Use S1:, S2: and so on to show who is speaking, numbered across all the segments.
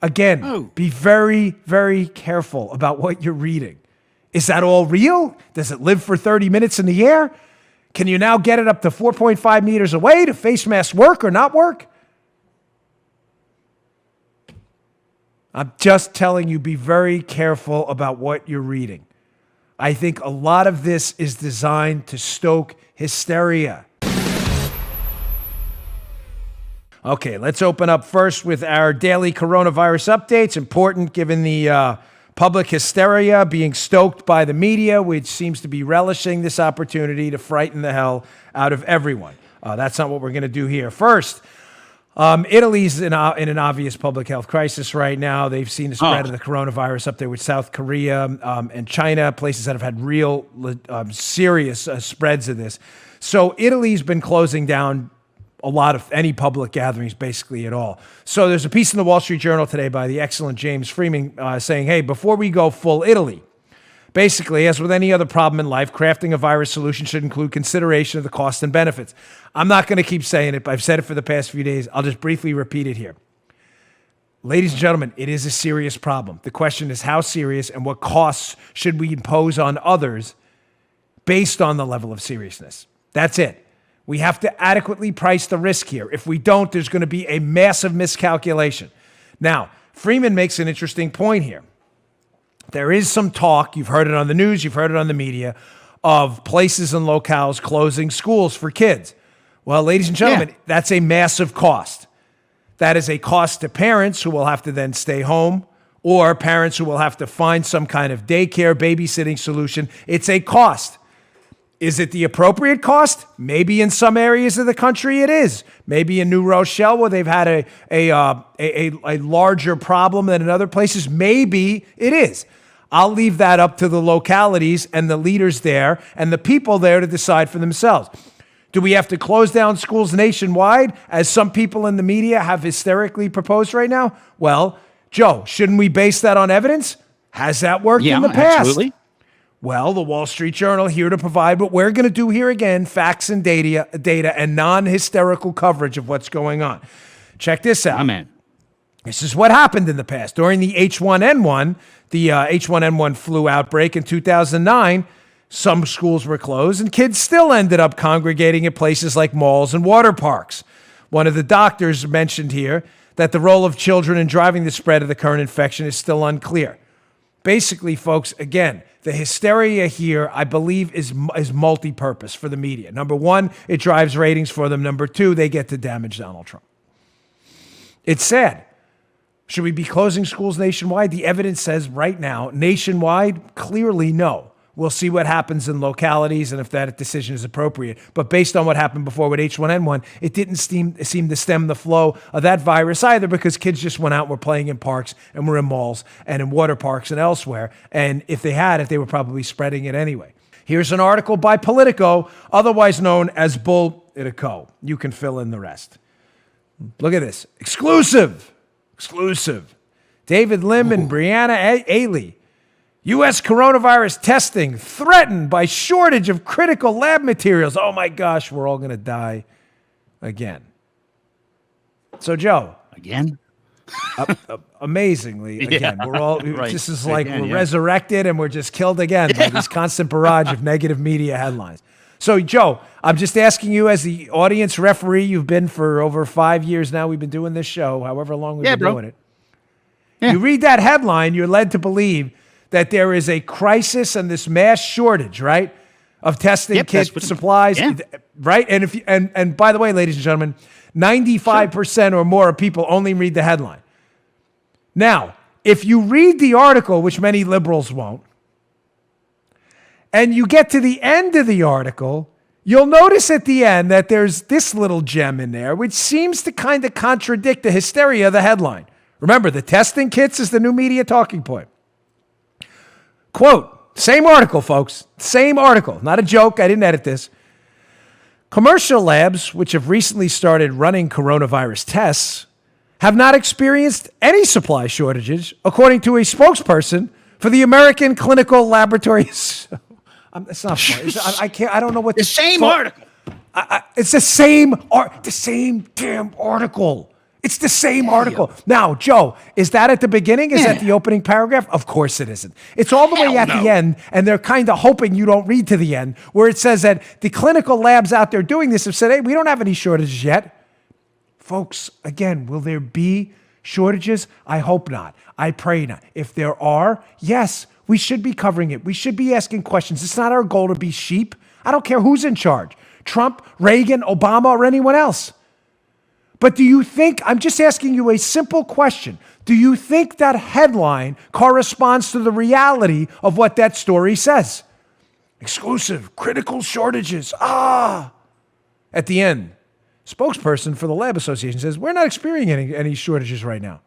S1: Again,
S2: Oh.
S1: be very, very careful about what you're reading. Is that all real? Does it live for 30 minutes in the air? Can you now get it up to 4.5 meters away? Do face masks work or not work? I'm just telling you, be very careful about what you're reading. I think a lot of this is designed to stoke hysteria. Okay, let's open up first with our daily coronavirus updates. Important given the public hysteria being stoked by the media, which seems to be relishing this opportunity to frighten the hell out of everyone. That's not what we're going to do here. First, Italy's in an obvious public health crisis right now. They've seen the spread of the coronavirus up there with South Korea and China, places that have had real serious spreads of this. So Italy's been closing down a lot of any public gatherings, basically at all. So there's a piece in the Wall Street Journal today by the excellent James Freeman saying, hey, before we go full Italy, basically, as with any other problem in life, crafting a virus solution should include consideration of the cost and benefits. I'm not going to keep saying it, but I've said it for the past few days. I'll just briefly repeat it here. Ladies and gentlemen, it is a serious problem. The question is how serious and what costs should we impose on others based on the level of seriousness. That's it. We have to adequately price the risk here. If we don't, there's going to be a massive miscalculation. Now, Freeman makes an interesting point here. There is some talk, you've heard it on the news, you've heard it on the media, of places and locales closing schools for kids. Well, ladies and gentlemen, that's a massive cost. That is a cost to parents who will have to then stay home, or parents who will have to find some kind of daycare, babysitting solution. It's a cost. Is it the appropriate cost? Maybe in some areas of the country it is. Maybe in New Rochelle, where they've had a larger problem than in other places, maybe it is. I'll leave that up to the localities and the leaders there and the people there to decide for themselves. Do we have to close down schools nationwide, as some people in the media have hysterically proposed right now? Well, Joe, shouldn't we base that on evidence? Has that worked in the past?
S2: Absolutely.
S1: Well, the Wall Street Journal here to provide what we're going to do here again, facts and data and non-hysterical coverage of what's going on. Check this out.
S2: Amen.
S1: This is what happened in the past. During the H1N1, the H1N1 flu outbreak in 2009, some schools were closed and kids still ended up congregating at places like malls and water parks. One of the doctors mentioned here that the role of children in driving the spread of the current infection is still unclear. Basically, folks, again, the hysteria here, I believe, is multi-purpose for the media. Number one, it drives ratings for them. Number two, they get to damage Donald Trump. It's sad. Should we be closing schools nationwide? The evidence says right now, nationwide, clearly no. We'll see what happens in localities and if that decision is appropriate. But based on what happened before with H1N1, it didn't seem to stem the flow of that virus either, because kids just went out and were playing in parks and were in malls and in water parks and elsewhere. And if they had it, they were probably spreading it anyway. Here's an article by Politico, otherwise known as Bull-itico. You can fill in the rest. Look at this. Exclusive. David Lim and Brianna Ailey. U.S. coronavirus testing threatened by shortage of critical lab materials. Oh my gosh, we're all going to die again. So, Joe.
S2: Again?
S1: Amazingly, again. We're all,
S2: right.
S1: This is like
S2: again,
S1: we're resurrected and we're just killed again by this constant barrage of negative media headlines. So, Joe, I'm just asking you as the audience referee. You've been for over 5 years now. We've been doing this show, however long we've been doing it. Yeah. You read that headline, you're led to believe that there is a crisis and this mass shortage, right, of testing kit supplies, right? And if you, and by the way, ladies and gentlemen, 95% or more of people only read the headline. Now, if you read the article, which many liberals won't, and you get to the end of the article, you'll notice at the end that there's this little gem in there, which seems to kind of contradict the hysteria of the headline. Remember, the testing kits is the new media talking point. Quote, same article, folks, same article, not a joke, I didn't edit this. Commercial labs, which have recently started running coronavirus tests, have not experienced any supply shortages, according to a spokesperson for the American Clinical Laboratories. It's not funny. I don't know what
S2: the same article.
S1: It's the same damn article. It's the same article. Now, Joe, is that at the beginning? Is that the opening paragraph? Of course it isn't. It's all the way at the end, and they're kind of hoping you don't read to the end, where it says that the clinical labs out there doing this have said, hey, we don't have any shortages yet. Folks, again, will there be shortages? I hope not. I pray not. If there are, yes, we should be covering it. We should be asking questions. It's not our goal to be sheep. I don't care who's in charge, Trump, Reagan, Obama, or anyone else. But do you think, I'm just asking you a simple question, do you think that headline corresponds to the reality of what that story says? Exclusive, critical shortages, At the end, spokesperson for the Lab Association says, we're not experiencing any shortages right now.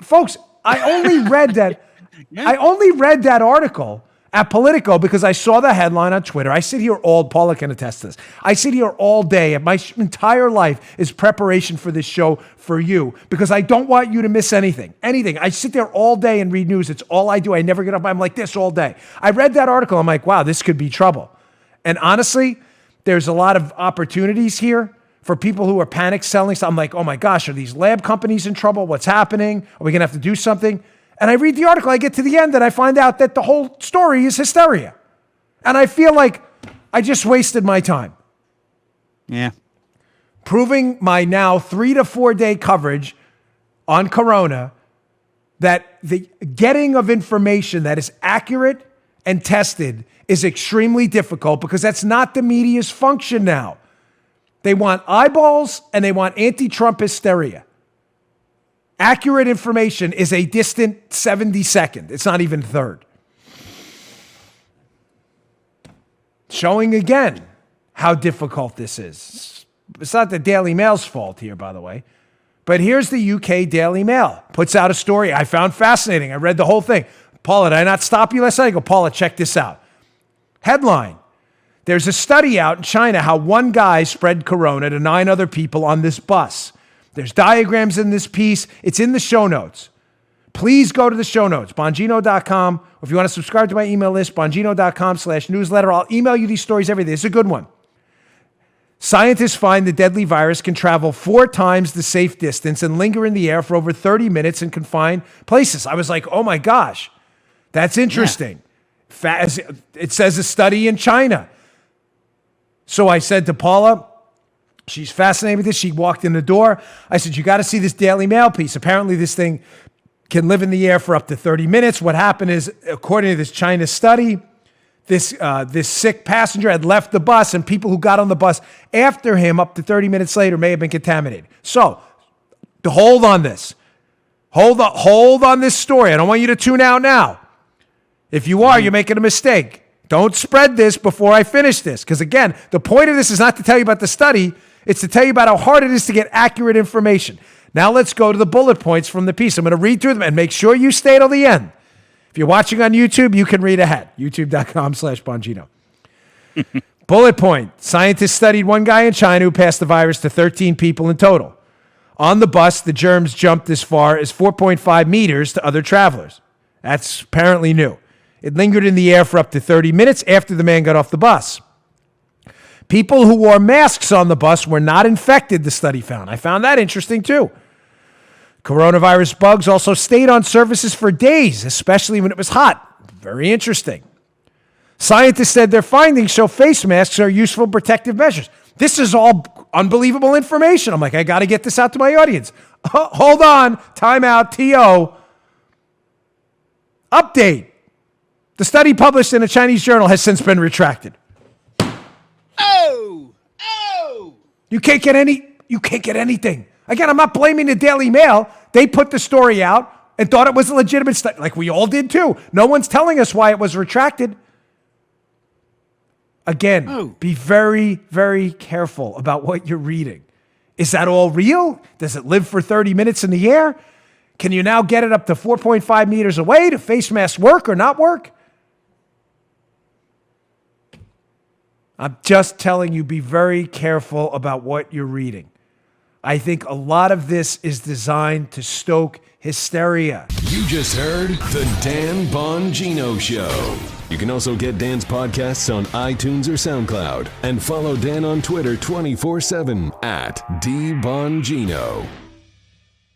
S1: Folks, I only read that article at Politico because I saw the headline on Twitter. I sit here Paula can attest to this. I sit here all day, and my entire life is preparation for this show for you because I don't want you to miss anything. I sit there all day and read news. It's all I do. I never get up. I'm like this all day. I read that article. I'm like, wow, this could be trouble. And honestly, there's a lot of opportunities here for people who are panic selling. So I'm like, oh my gosh, are these lab companies in trouble? What's happening? Are we going to have to do something? And I read the article, I get to the end, and I find out that the whole story is hysteria. And I feel like I just wasted my time.
S2: Yeah.
S1: Proving my now 3 to 4 day coverage on Corona that the getting of information that is accurate and tested is extremely difficult because that's not the media's function now. They want eyeballs and they want anti-Trump hysteria. Accurate information is a distant 72nd. It's not even third. Showing again how difficult this is. It's not the Daily Mail's fault here, by the way. But here's the UK Daily Mail. Puts out a story I found fascinating. I read the whole thing. Paula, did I not stop you last night? I go, Paula, check this out. Headline. There's a study out in China how one guy spread corona to 9 other people on this bus. There's diagrams in this piece. It's in the show notes. Please go to the show notes, Bongino.com. Or if you want to subscribe to my email list, Bongino.com/newsletter. I'll email you these stories every day. It's a good one. Scientists find the deadly virus can travel 4 times the safe distance and linger in the air for over 30 minutes in confined places. I was like, oh my gosh, that's interesting. Yeah. It says a study in China. So I said to Paula, she's fascinated with this. She walked in the door. I said, you got to see this Daily Mail piece. Apparently this thing can live in the air for up to 30 minutes. What happened is, according to this China study, this sick passenger had left the bus, and people who got on the bus after him up to 30 minutes later may have been contaminated. So, to hold on this. Hold on this story. I don't want you to tune out now. If you are, you're making a mistake. Don't spread this before I finish this. Because again, the point of this is not to tell you about the study. It's to tell you about how hard it is to get accurate information. Now let's go to the bullet points from the piece. I'm going to read through them and make sure you stay till the end. If you're watching on YouTube, you can read ahead. YouTube.com/Bongino. Bullet point. Scientists studied one guy in China who passed the virus to 13 people in total. On the bus, the germs jumped as far as 4.5 meters to other travelers. That's apparently new. It lingered in the air for up to 30 minutes after the man got off the bus. People who wore masks on the bus were not infected, the study found. I found that interesting too. Coronavirus bugs also stayed on surfaces for days, especially when it was hot. Very interesting. Scientists said their findings show face masks are useful protective measures. This is all unbelievable information. I'm like, I got to get this out to my audience. Hold on. Time out. TO. Update. The study published in a Chinese journal has since been retracted.
S2: Oh!
S1: You can't get anything. Again, I'm not blaming the Daily Mail. They put the story out and thought it was a legitimate study, like we all did too. No one's telling us why it was retracted. Again, Be very, very careful about what you're reading. Is that all real? Does it live for 30 minutes in the air? Can you now get it up to 4.5 meters away? Do face masks work or not work? I'm just telling you, be very careful about what you're reading. I think a lot of this is designed to stoke hysteria.
S3: You just heard The Dan Bongino Show.
S2: You can also get Dan's podcasts on iTunes or SoundCloud. And follow Dan on Twitter 24/7 at @DBongino.